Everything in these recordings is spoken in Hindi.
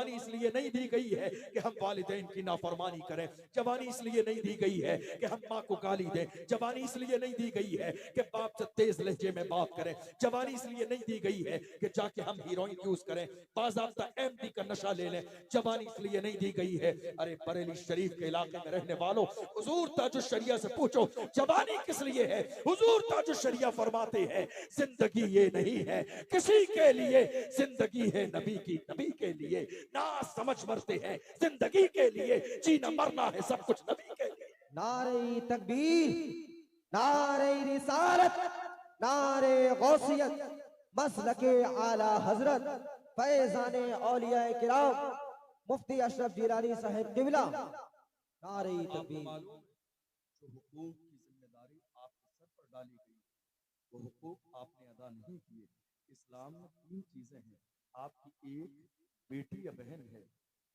जवानी इसलिए नहीं दी गई है कि हम वालिदैन की नाफरमानी करें, जवानी इसलिए नहीं दी गई है कि हम माँ को गाली दें, जवानी इसलिए नहीं दी गई है कि बाप से तेज लहजे में बात करें, जवानी इसलिए नहीं दी गई है कि जाके हम हीरोइन यूज करें, बाज़ाब्ता एमडी का नशा ले लें, जवानी इसलिए नहीं दी गई है। अरे बरेली शरीफ के इलाके में रहने वालों, हुजूर ताजु शरिया से पूछो जवानी किस लिए है। हुजूर ताजु शरिया फरमाते हैं जिंदगी ये नहीं है किसी के लिए, जिंदगी है नबी की, नबी के लिए। ना समझ मरते हैं जिंदगी के लिए, जीना मरना है सब कुछ नबी के लिए। नारे तकबीर, नारे रिसालत, नारे गौसियत, मसलके आला हजरत फैजाने औलिया किराम मुफ्ती अशरफ जिलानी साहिब किबला। नारे तकबीर। जो हुकूक की जिम्मेदारी आपके सर पर डाली गई, वो हुकूक आपने अदा नहीं किए। इस्लाम में 3 चीजें हैं, आपकी एक बेटी या बहन है,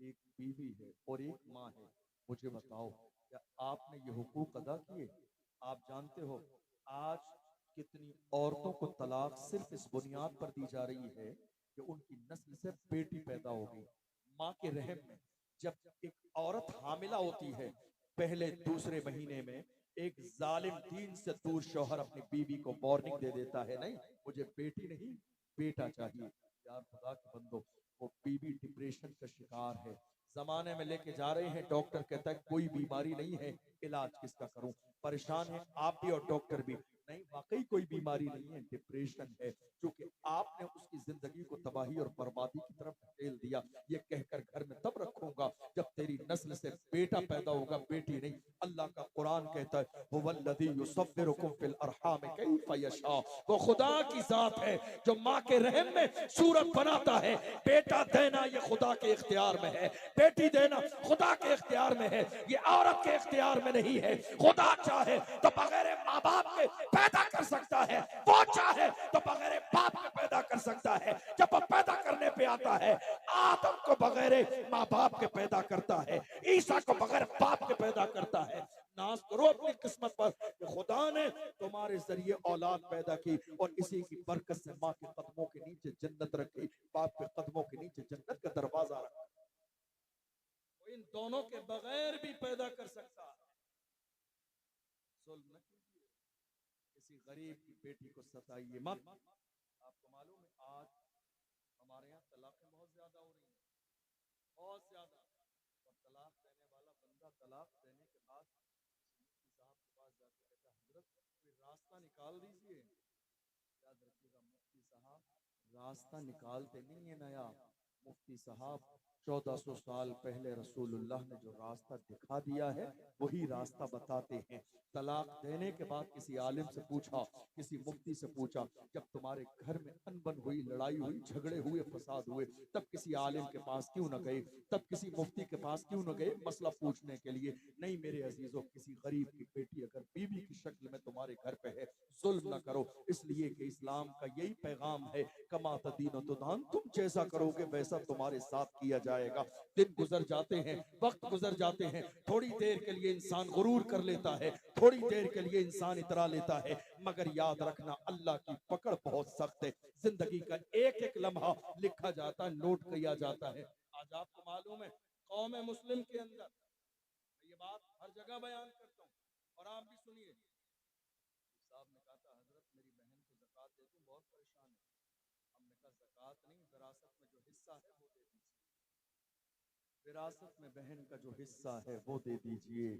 एक बीवी है और एक माँ है। मुझे बताओ क्या आपने ये हुकूक अदा किए? आप जानते हो आज कितनी औरतों को तलाक सिर्फ इस बुनियाद पर दी जा रही है कि उनकी नस्ल से बेटी पैदा हो गई। माँ के रहम में जब एक औरत हामिला होती है, पहले दूसरे महीने में एक जालिम दीन से दूर शौहर अपनी बीवी को वार्निंग दे देता है, नहीं मुझे बेटी नहीं बेटा चाहिए। यार खुदा के बंदो, वो बीवी डिप्रेशन का शिकार है, जमाने में लेके जा रहे हैं, डॉक्टर कहता है कोई बीमारी नहीं है, इलाज किसका करूं। परेशान है आप भी और डॉक्टर भी, नहीं वाकई कोई बीमारी नहीं है, डिप्रेशन है, क्योंकि आपने उसकी जिंदगी को तबाही और बर्बादी की तरफ ढकेल दिया। ये कहकर घर में तब रखूंगा जब तेरी नस्ल से बेटा पैदा होगा, बेटी नहीं। अल्लाह का कुरान कहता है हुवल्लज़ी युसव्विरुकुम फिल अरहाम कैफ़ यशा, वो खुदा की जात है जो माँ के रहम में सूरत बनाता है। बेटा देना ये खुदा के इख्तियार में है, बेटी देना खुदा के इख्तियार में है, ये औरत के इख्तियार में नहीं है। खुदा चाहे तो बगैर माँ बाप के पैदा कर सकता है, वो चाहे तो बगैर बाप के पैदा कर सकता है। जब वो पैदा करने पे आता है, आदम को बगैर माँ बाप के पैदा करता है, ईसा को बगैर बाप के पैदा करता है। नाज करो अपनी किस्मत पर कि खुदा ने तुम्हारे जरिए औलाद पैदा की और इसी की बरकत से माँ के कदमों के नीचे जन्नत रखी, बाप के कदमों के नीचे जन्नत का दरवाजा रखा। तो इन दोनों के बगैर भी पैदा कर सकता है। जुल्म न कीजिए, किसी गरीब की बेटी को सताइए मत। आपको मालूम है आज हमारे यहाँ तलाकें बहुत ज्यादा हो रही हैं, बहुत ज्यादा। और तलाक देने वाला बंदा तलाक देने के बाद मुफ्ती साहब के पास जाके कहता हजरत कोई रास्ता निकाल दीजिए। याद रखिएगा मुफ्ती साहब रास्ता निकालते नहीं है नया, मुफ्ती साहब 1400 साल पहले रसूलुल्लाह ने जो रास्ता दिखा दिया है वही रास्ता बताते हैं। तलाक देने के बाद किसी आलिम से पूछा, किसी मुफ्ती से पूछा, जब तुम्हारे घर में अनबन हुई, लड़ाई हुई, झगड़े हुए, फसाद हुए, तब किसी आलिम के पास क्यों न गए, तब किसी मुफ्ती के पास क्यों न गए मसला पूछने के लिए? नहीं मेरे अजीजों, किसी गरीब की बेटी अगर बीवी की शक्ल में तुम्हारे घर पे है, जुल्म न करो, इसलिए कि इस्लाम का यही पैगाम है कमा तदीन तुदान, तुम जैसा करोगे वैसा तुम्हारे साथ किया जाएगा। दिन गुजर जाते हैं, वक्त गुजर जाते हैं, थोड़ी देर के लिए इंसान गुरूर कर लेता है, थोड़ी देर के लिए इंसान इतरा लेता है, मगर याद रखना अल्लाह की पकड़ बहुत सख्त है। जिंदगी का एक एक लम्हा लिखा जाता है, नोट किया जाता है। आज आपको मालूम है कौम मुस्लिम के अंदर, ये बात हर जगह बयान करता हूँ और आप भी सुनिए। साहब ने कहा था हजरत मेरी बहन को ज़कात दे दूं, बहुत परेशान है। हमने कहा ज़कात नहीं, विरासत में जो हिस्सा है वो दे दीजिए, विरासत में बहन का जो हिस्सा है वो दे दीजिए,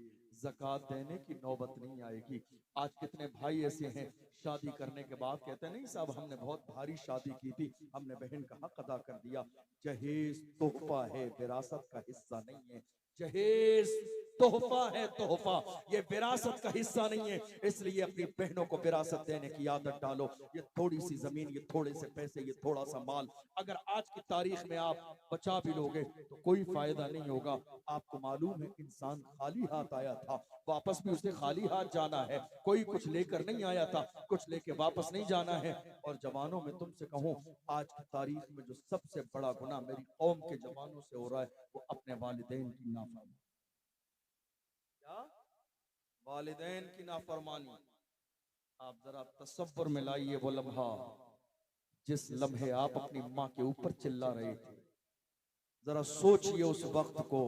ज़कात देने की नौबत नहीं आएगी। आज कितने भाई ऐसे हैं शादी करने के बाद कहते हैं नहीं साहब हमने बहुत भारी शादी की थी, हमने बहन का हक अदा कर दिया। जहेज तोहफा है, विरासत का हिस्सा नहीं है। जहेज तोहफा है, तोहफा, ये विरासत का हिस्सा नहीं है। इसलिए अपनी बहनों को विरासत देने की आदत डालो। ये थोड़ी सी जमीन, ये थोड़े से पैसे, ये थोड़ा सा माल, अगर आज की तारीख में आप बचा भी लोगे तो कोई फायदा नहीं होगा। आपको मालूम है इंसान खाली हाथ आया था, वापस भी उसे खाली हाथ जाना है। कोई कुछ लेकर नहीं आया था, कुछ लेके वापस नहीं जाना है। और जवानों में तुमसे कहूं, आज की तारीख में जो सबसे बड़ा गुनाह मेरी कौम के जवानों से हो रहा है वो अपने वालिदैन की नाफरमानी। क्या? वालिदैन की नाफरमानी। आप जरा तसव्वुर में लाइए वो लम्हा जिस लम्हे आप अपनी माँ के ऊपर चिल्ला रहे थे, जरा सोचिए उस वक्त को,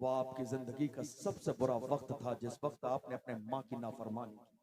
वो आपकी जिंदगी का सबसे बुरा वक्त था जिस वक्त आपने अपने माँ की नाफरमानी की।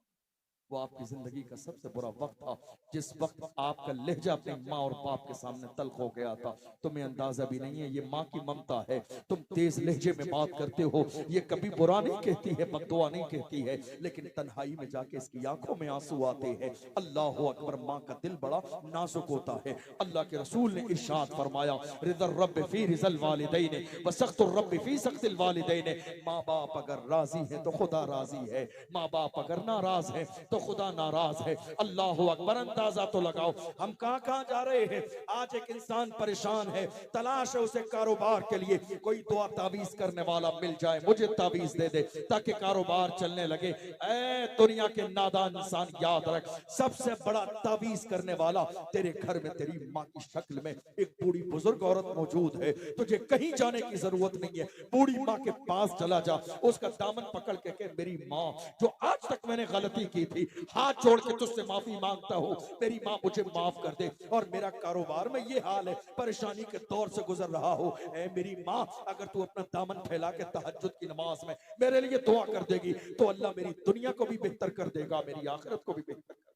वो आपकी जिंदगी का सबसे बुरा वक्त था जिस वक्त आपका लहजा अपनी माँ और बाप के सामने तल्ख हो गया था। तुम्हें अंदाजा भी नहीं है, ये माँ की ममता है। तुम तेज लहजे में बात करते हो, ये कभी बुरा नहीं कहती है, बद्दुआ नहीं कहती है, लेकिन तन्हाई में जाके इसकी आंखों में आंसू आते हैं। अल्लाह अकबर, माँ का दिल बड़ा नाजुक होता है। अल्लाह के रसूल ने इरशाद फरमाया, रिदर रब फी रिजल वालिदैन व सख्तुर रब फी सख्तिल वालिदैन। माँ बाप अगर राजी है तो खुदा राजी है, माँ बाप अगर नाराज है तो खुदा नाराज है। अल्लाह अकबर, अंदाजा तो लगाओ हम कहां कहां जा रहे हैं। आज एक इंसान परेशान है, तलाश है उसे कारोबार के लिए कोई दुआ तावीज करने वाला मिल जाए, मुझे तावीज दे दे ताकि कारोबार चलने लगे। ऐ दुनिया के नादान इंसान, याद रख, सबसे बड़ा तावीज करने वाला तेरे घर में तेरी माँ की शक्ल में एक बूढ़ी बुजुर्ग औरत मौजूद है। तुझे कहीं जाने की जरूरत नहीं है, बूढ़ी माँ के पास चला जा, उसका दामन पकड़ के कह, मेरी माँ जो आज तक मैंने गलती की थी, हाथ जोड़ के तुझसे माफी मांगता हूँ, मेरी माँ मुझे माफ कर दे। और मेरा कारोबार में ये हाल है, परेशानी के दौर से गुजर रहा हो, ऐ मेरी माँ अगर तू अपना दामन फैला के तहज्जुद की नमाज में मेरे लिए दुआ कर देगी तो अल्लाह मेरी दुनिया को भी बेहतर कर देगा, मेरी आखिरत को भी बेहतर कर देगा।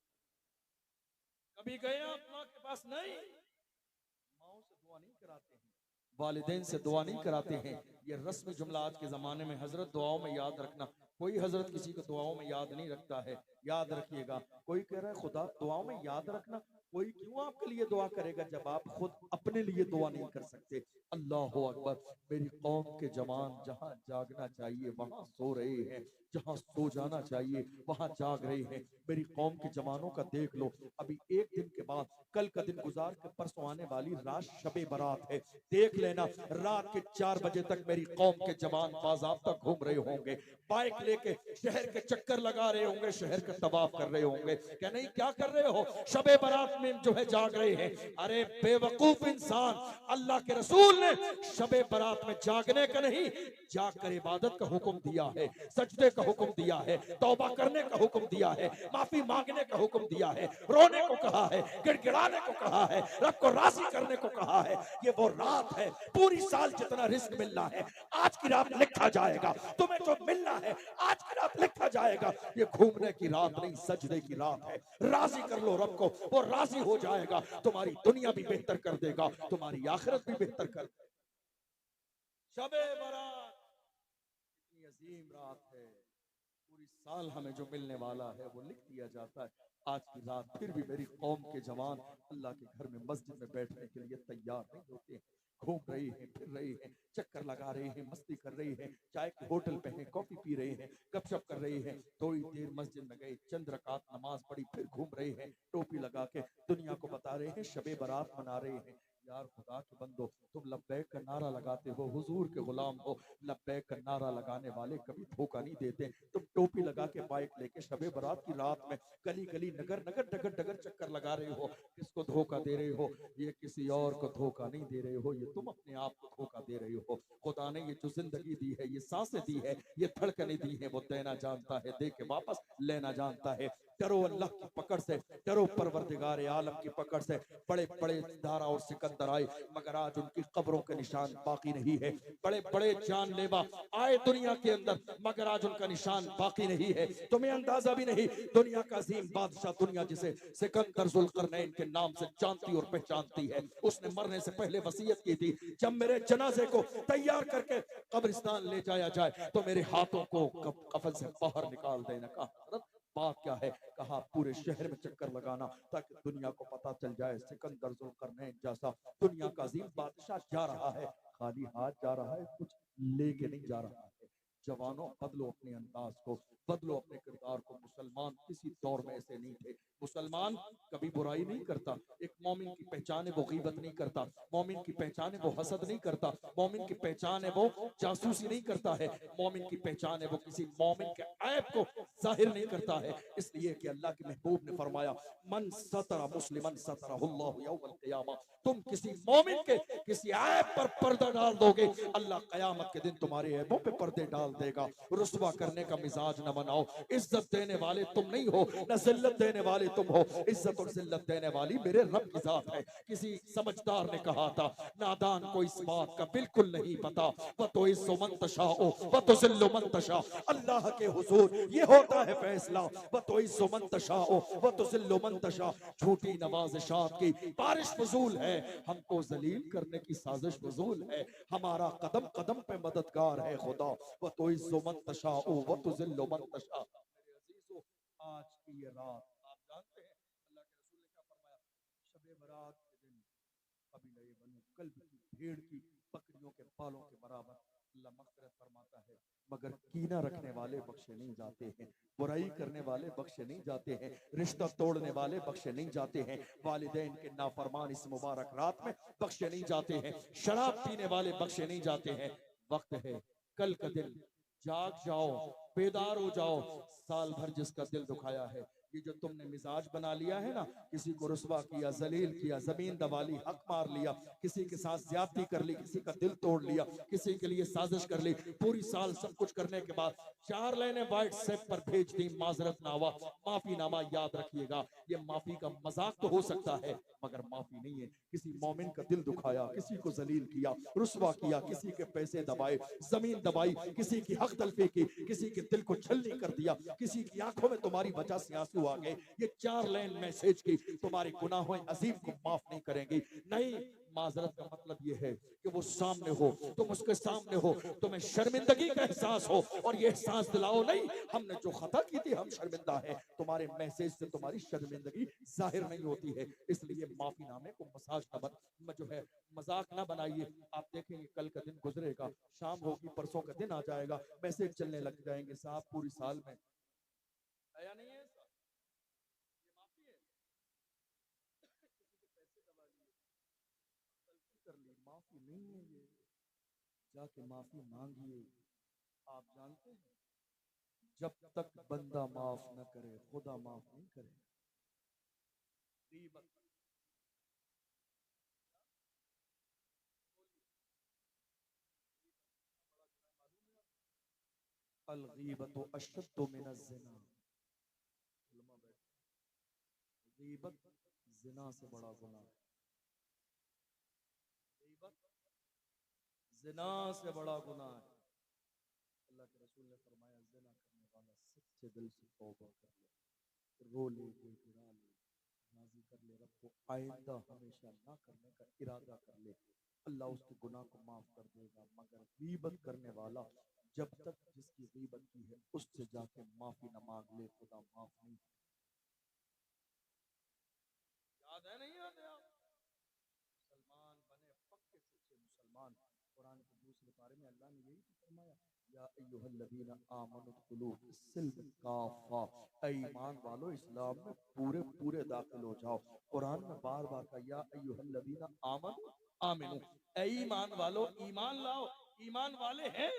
कभी गए आप माँ के पास? नहीं, माओ से दुआ नहीं कराते हैं, वालिदैन से दुआ नहीं कराते हैं। ये रस्म जुमला आज के जमाने में, हजरत दुआओं में याद रखना, कोई हजरत किसी को दुआओं में याद नहीं रखता है, याद रखिएगा। कोई कह रहा है खुदा दुआओं में याद रखना, कोई क्यों आपके लिए दुआ करेगा जब आप खुद अपने लिए दुआ नहीं कर सकते। अल्लाह अकबर, मेरी कौम के जवान जहां जागना चाहिए वहां सो रहे हैं, जहां सो जाना चाहिए वहां जाग रहे हैं। मेरी कौम के जवानों का देख लो, अभी एक दिन के बाद कल का दिन गुजार के परसों आने वाली रात शबे बारात है, देख लेना रात के 4 बजे तक मेरी कौम के जवान बाज़ाब्ता घूम रहे होंगे, बाइक लेके शहर के चक्कर लगा रहे होंगे, शहर का तवाफ कर रहे होंगे। क्या नहीं, क्या कर रहे हो? शबे बारात में जो है जाग रहे हैं। अरे बेवकूफ इंसान, अल्लाह के रसूल ने शबे बारात में जागने का नहीं, जाग कर इबादत का हुक्म दिया है, सजदे का हुक्म दिया है, तौबा करने का हुक्म दिया है, माफी मांगने का हुक्म दिया है, रोने को कहा है, गिड़गिड़ाने को कहा है, रब को राजी करने को कहा है। ये वो रात है, पूरी साल जितना रिस्क मिलना है आज की रात लिखा जाएगा, तुम्हें जो मिलना है आज की रात लिखा जाएगा। ये घूमने की रात नहीं, सजदे की रात है। राजी कर लो रब को, वो राजी हो जाएगा, तुम्हारी दुनिया भी बेहतर कर देगा, तुम्हारी आखिरत भी बेहतर कर देगा। शबे बारात इतनी अजीम रात है, पूरी साल हमें जो मिलने वाला है वो लिख दिया जाता है। आज की रात फिर भी मेरी कौम के जवान अल्लाह के घर में मस्जिद में बैठने के लिए तैयार नहीं होते हैं, घूम रहे हैं, फिर रहे हैं, चक्कर लगा रहे हैं, मस्ती कर रहे हैं, चाय के होटल पे हैं, कॉफी पी रहे हैं, गपशप कर रहे हैं। थोड़ी देर मस्जिद में गए, चंद रकात नमाज पढ़ी, फिर घूम रहे हैं, टोपी लगा के दुनिया को बता रहे हैं शबे बारात मना रहे हैं। यार खुदा के बंदो, तुम लब्बैक का नारा लगाते हो, हुजूर के गुलाम हो, लब्बैक का नारा लगाने वाले कभी धोखा नहीं देते। तुम टोपी लगा के बाइक लेके शबे बारात की रात में गली गली नगर नगर डगर डगर चक्कर लगा रहे हो, किसको धोखा दे रहे हो? ये किसी और को धोखा नहीं दे रहे हो, ये तुम अपने आप को धोखा दे रहे हो। खुदा ने ये जो जिंदगी दी है, ये सांसें दी है, ये धड़कनें दी है, वो देना जानता है, दे के वापस लेना जानता है। डरो अल्लाह की पकड़ से, डरो परवरदिगार आलम की पकड़ से। बड़े बड़े दारा और सिकंदर आए मगर आज उनकी कब्रों के निशान बाकी नहीं है। बड़े बड़े जानलेवा आए दुनिया के अंदर मगर आज उनका निशान बाकी नहीं है। तुम्हें अंदाजा भी नहीं, दुनिया का अजीम बादशाह, दुनिया जिसे सिकंदर जुल्करनैन के नाम से जानती और पहचानती है, उसने मरने से पहले वसीयत की थी, जब मेरे जनाजे को तैयार करके कब्रिस्तान ले जाया जाए तो मेरे हाथों को कफन से बाहर निकाल देना। कहा बात क्या है? कहा पूरे शहर में चक्कर लगाना ताकि दुनिया को पता चल जाए सिकंदर जुल्करनैन जैसा दुनिया का अजीम बादशाह जा रहा है, खाली हाथ जा रहा है, कुछ लेके नहीं जा रहा है। जवानों, बदलो अपने अंदाज को, बदलो अपने किरदार को। मुसलमान किसी दौर में ऐसे नहीं थे। मुसलमान कभी बुराई नहीं करता। एक मोमिन की पहचान है वो गीबत नहीं करता, मोमिन की पहचान है वो हसद नहीं करता, मोमिन की पहचान है वो जासूसी नहीं करता है, मोमिन की पहचान है वो किसी मोमिन के ऐब को जाहिर नहीं करता है। इसलिए कि अल्लाह के महबूब ने फरमाया, मन सतरा मुस्लिमन सतरहुल्लाहु यौमल क़ियामा, तुम किसी मोमिन के किसी ऐब पर पर्दा डाल दोगे, अल्लाह कयामत के दिन तुम्हारे ऐबों पे पर्दे डाल देगा। रुस्वा करने का मिजाज न बनाओ। इज्जत देने वाले तुम नहीं हो, न जिल्लत देने वाले तुम हो। इज्जत और जिल्लत देने वाली मेरे रब की जात है। किसी समझदार ने कहा था, नादान को इस बात का बिल्कुल नहीं पता, वह तो इज्जो मन तशाओ वह तो जिल्लो मन तशा। अल्लाह के हुजूर ये होता है फैसला, वह तो इज्जो मन तशाओ वह तो जिल्लो मन तशा। झूठी नवाज़िशात की बारिश फजूल है, हमको जलील करने की साजिश फजूल है। हमारा कदम कदम पे मददगार है खुदा, वह तो इज्जो मन तशाओ वह तो जिल्लो मन तशा। मेरे अजीजों, आज की ये रात आप जानते हैं अल्लाह के रसूल ने क्या फरमाया? शबे बरात के दिन कबीले बनु कल्ब की भेड़ की बकरियों के बालों के बराबर अल्लाह मग़फ़िरत फरमाता है, मगर कीना रखने वाले बख्शे नहीं जाते हैं, बुराई करने वाले बख्शे नहीं जाते हैं, रिश्ता तोड़ने वाले बख्शे नहीं जाते हैं, वालिदैन के नाफरमान इस मुबारक रात में बख्शे नहीं जाते हैं, शराब पीने वाले बख्शे नहीं जाते हैं। वक्त है कल का दिन, जाग जाओ, बेदार हो जाओ। साल भर जिसका दिल दुखाया है, ये जो तुमने मिजाज बना लिया है ना, किसी को रुस्वा किया, जलील किया, जमीन दबा ली, हक मार लिया, किसी के साथ ज्यादती कर ली, किसी का दिल तोड़ लिया, किसी के लिए साजिश कर ली, पूरी साल सब कुछ करने के बाद 4 लाइनें व्हाट्सएप पर भेज दी, माजरत नामा, माफी नामा। याद रखिएगा, ये माफी का मजाक तो हो सकता है मगर माफी नहीं है। किसी मोमिन का दिल दुखाया, किसी को जलील किया, रुस्वा किया, किसी के पैसे दबाए, जमीन दबाई, किसी की हक तलफी की, किसी के दिल को छलनी कर दिया, किसी की आंखों में तुम्हारी वजह से आंसू आ गए, ये 4 लाइन मैसेज की तुम्हारे गुनाहों अजीम को माफ नहीं करेंगी। नहीं, माजरत का मतलब ये है कि वो सामने हो, तुम उसके सामने हो, तुम्हें शर्मिंदगी का एहसास हो और ये एहसास दिलाओ, नहीं हमने जो खता की थी हम शर्मिंदा हैं। तुम्हारे मैसेज से तुम्हारी शर्मिंदगी जाहिर नहीं होती है, इसलिए माफीनामे को जो है मजाक ना बनाइए। आप देखेंगे कल का दिन गुजरेगा, शाम होगी, परसों का दिन आ जाएगा, मैसेज चलने लग जाएंगे, साहब पूरी साल में आया नहीं है ऐसा, ये माफी है। किसी के पैसे दबा लिए, गलती कर ली, माफी नहीं है ये, जाके माफी मांगिए। आप जानते हैं जब तक बंदा माफ न करे खुदा माफ नहीं करे। गीबत, अल गीबत अशद्दु मिनज़ ज़िना। उलमा बैठे, गीबत जिना से बड़ा गुनाह है, गीबत जिना से बड़ा गुनाह है। अल्लाह के रसूल ने फरमाया, जिना करने वाला सच्चे दिल से तौबा कर ले, रो ले, गिड़ा ले, राजी कर ले रब को, आइंदा हमेशा ना करने का इरादा कर ले, अल्लाह उसके गुनाह को माफ कर देगा। मगर गीबत करने वाला जब तक जिसकी गीबत की है उससे जाके माफी न मांग ले, खुदा माफ नहीं। याद है नहीं याद है? आप मुसलमान बने, पक्के सच्चे मुसलमान। कुरान के दूसरे पारे में अल्लाह ने यही तो फरमाया, या अय्युहल्लज़ीना आमनुद्खुलू फिस्सिल्म काफ़ा, ऐ ईमान वालो इस्लाम में पूरे पूरे दाखिल हो जाओ। कुरान में बार बार कहा, या अय्युहल्लज़ीना आमनु आमिनू, ऐ ईमान वालो ईमान लाओ। ईमान वाले हैं,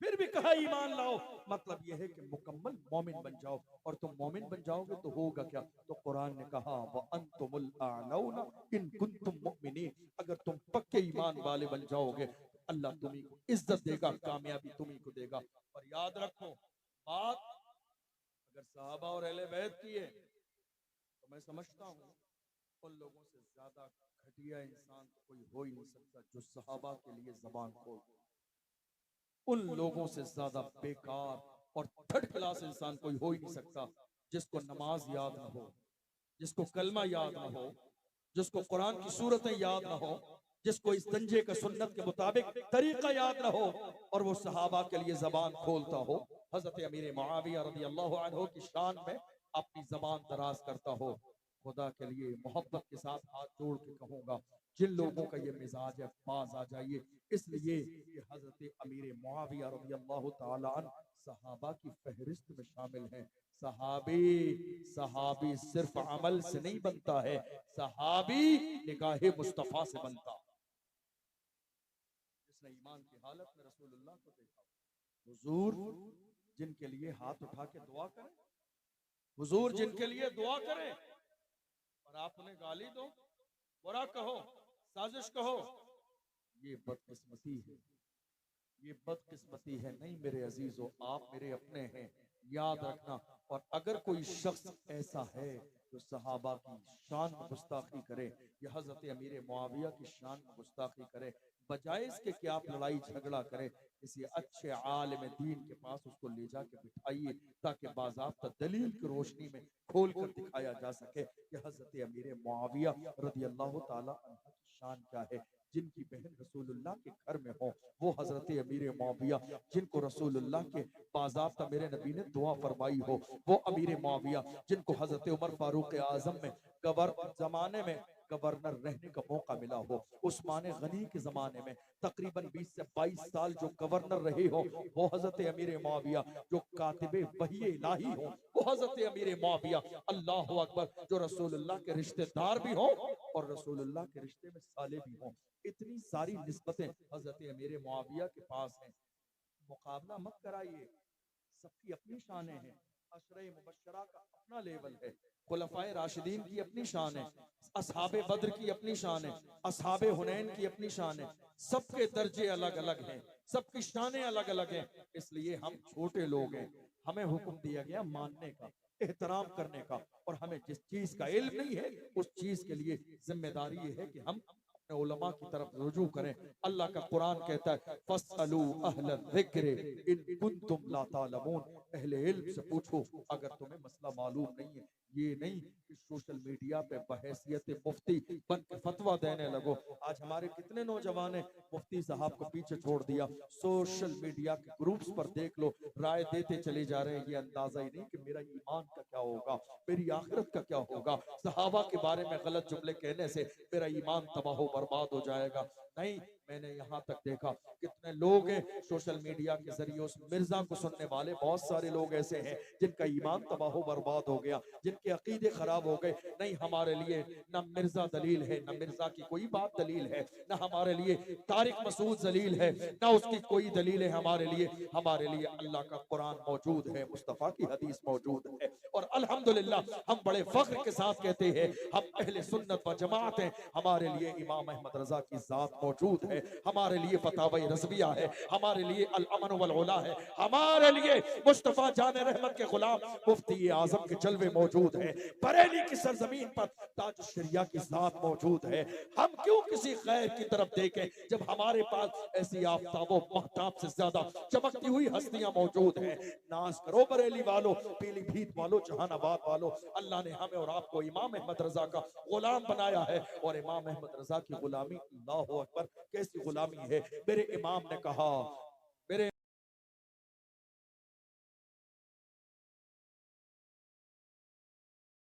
फिर भी कहा ईमान लाओ, मतलब यह है कि मुकम्मल मोमिन बन जाओ। और तुम मोमिन बन जाओगे तो होगा क्या? तो कुरान ने कहा, व अंतुमुल आलौना इन कुंतुम मुमिनीन, अगर तुम पक्के ईमान वाले बन जाओगे तो अल्लाह तुम्ही को इज्जत देगा, कामयाबी तुम्ही को देगा। और याद रखो बात, अगर सहाबा और अहले बैत की है तो मैं समझता हूँ उन लोगों से ज्यादा घटिया इंसान तो कोई हो ही नहीं सकता जो सहाबा के लिए जबान खोल। उन लोगों से ज्यादा बेकार और थर्ड क्लास इंसान कोई हो ही नहीं सकता जिसको नमाज याद ना हो, जिसको कलमा याद ना हो, जिसको कुरान की सूरतें याद ना हो, जिसको इस दंजे का सुन्नत के मुताबिक तरीका याद ना हो और वो सहाबा के लिए जबान खोलता हो। हजरत अमीर मुआविया रज़ी अल्लाह अन्हु की शान में अपनी जबान दराज करता हो। खुदा के लिए मोहब्बत के साथ हाथ जोड़ के कहूंगा, जिन लोगों का ये मिजाज है पास आ जाइए, इसलिए कि हजरत अमीर मुआविया रज़ी अल्लाह तआला अन्हु सहाबा की फहरिस्त में शामिल हैं। सहाबी सहाबी सिर्फ अमल से नहीं बनता है, सहाबी निगाहे मुस्तफा से बनता। जिसने ईमान की हालत में रसूलुल्लाह को देखा, हुजूर जिनके लिए हाथ उठा के दुआ करें, हुजूर जिनके लिए दुआ करें और आप उन्हें गाली दो, बुरा कहो, साजिश कहो, ये बदकिस्मती है, ये बदकिस्मती है। नहीं मेरे अजीजों, आप मेरे अपने हैं, याद रखना। और अगर कोई शख्स ऐसा है जो सहाबा की शान में गुस्ताखी करे या हजरत अमीर मुआविया की शान में गुस्ताखी करे, बजाय इसके कि आप लड़ाई झगड़ा करें, किसी अच्छे आलिम दीन के पास उसको ले जाके बिठाइए, ताकि बाज़ाब्ता दलील की रोशनी में खोल कर दिखाया जा सके कि हजरत अमीर मुआविया रज़ी अल्लाह ताला अन्हा की शान क्या है। जिनकी बहन रसूलुल्लाह के घर में हो वो हजरत अमीर मुआविया, जिनको रसूलुल्लाह के बाज़ाब्ता मेरे नबी ने दुआ फरमाई हो वो अमीर मुआविया, जिनको हजरत उमर फारूक आजम में जमाने में गवर्नर रहने का मौका मिला हो, उस्मान गनी के जमाने में तकरीबन 20 से 22 साल जो गवर्नर रहे हो वो हजरत अमीर मुआविया, जो कातिबे वही इलाही हो वो हजरत अमीर मुआविया, अल्लाह अकबर, जो रसूलुल्लाह के रिश्तेदार भी हो और रसूलुल्लाह के रिश्ते में साले भी हों। इतनी सारी निस्बतें हजरत अमीर मुआविया के पास हैं। मुकाबला मत कराइए, सबकी अपनी शानें हैं। अशरे मुबश्शरा का अपना लेवल है, खुलफाए राशिदीन की अपनी शान है, असहाबे बद्र की अपनी शान है, असहाबे हुनैन की अपनी शान है। सबके दर्जे अलग अलग हैं, सबकी शानें अलग अलग हैं। इसलिए हम छोटे लोग हैं, हमें हुक्म दिया गया मानने का, एहतराम करने का, और हमें जिस चीज का इल्म नहीं है उस चीज के लिए जिम्मेदारी ये है कि हम अपने उलमा की तरफ रुजू करें। अल्लाह का कुरान कहता है फस्अलू अहल ज़िक्र इन कुंतुम ला तालमून, अहले इल्म से पूछो अगर तुम्हें मसला मालूम नहीं है। ये नहीं कि सोशल मीडिया पे बहैसियत मुफ्ती बन के फतवा देने लगो। आज हमारे कितने नौजवान हैं, मुफ्ती साहब को पीछे छोड़ दिया, सोशल मीडिया के ग्रुप्स पर देख लो राय देते चले जा रहे हैं। ये अंदाजा ही नहीं कि मेरा ईमान का क्या होगा, मेरी आखिरत का क्या होगा, सहाबा के बारे में गलत जुमले कहने से मेरा ईमान तबाह बर्बाद हो जाएगा। नहीं, मैंने यहाँ तक देखा कितने लोग हैं सोशल मीडिया के जरिए उस मिर्जा को सुनने वाले, बहुत सारे लोग ऐसे हैं जिनका ईमान तबाह बर्बाद हो गया, जिनके अकीदे खराब हो गए। नहीं, हमारे लिए न मिर्जा दलील है, न मिर्जा की कोई बात दलील है, न हमारे लिए तारिक मसूद दलील है, न उसकी कोई दलील है। हमारे लिए अल्लाह का कुरान मौजूद है, मुस्तफ़ा की हदीस मौजूद है। और अल्हम्दुलिल्लाह हम बड़े फख्र के साथ कहते हैं हम अहले सुन्नत व जमात हैं। हमारे लिए इमाम अहमद रजा की जात मौजूद है, हमारे लिए फतावा रज़विया है, हमारे लिए अल अमन वल उला है, हमारे लिए मुस्तफ़ा जान रहमत के गुलाम मुफ्ती आजम के जलवे मौजूद है, बरेली की सरजमीन पर ताज शरिया की जात मौजूद है। हम क्यों किसी गैर की तरफ देखें जब हमारे पास ऐसी आफताबो महताब से ज्यादा चमकती हुई हस्तियां मौजूद हैं। नाज करो बरेली वालों, पीलीभीत वालों, जहानाबाद वालों, अल्लाह ने हमें और आपको इमाम अहमद रजा का गुलाम बनाया है। और इमाम अहमद रजा की गुलामी, अल्लाह अकबर, कैसी गुलामी है। मेरे इमाम ने कहा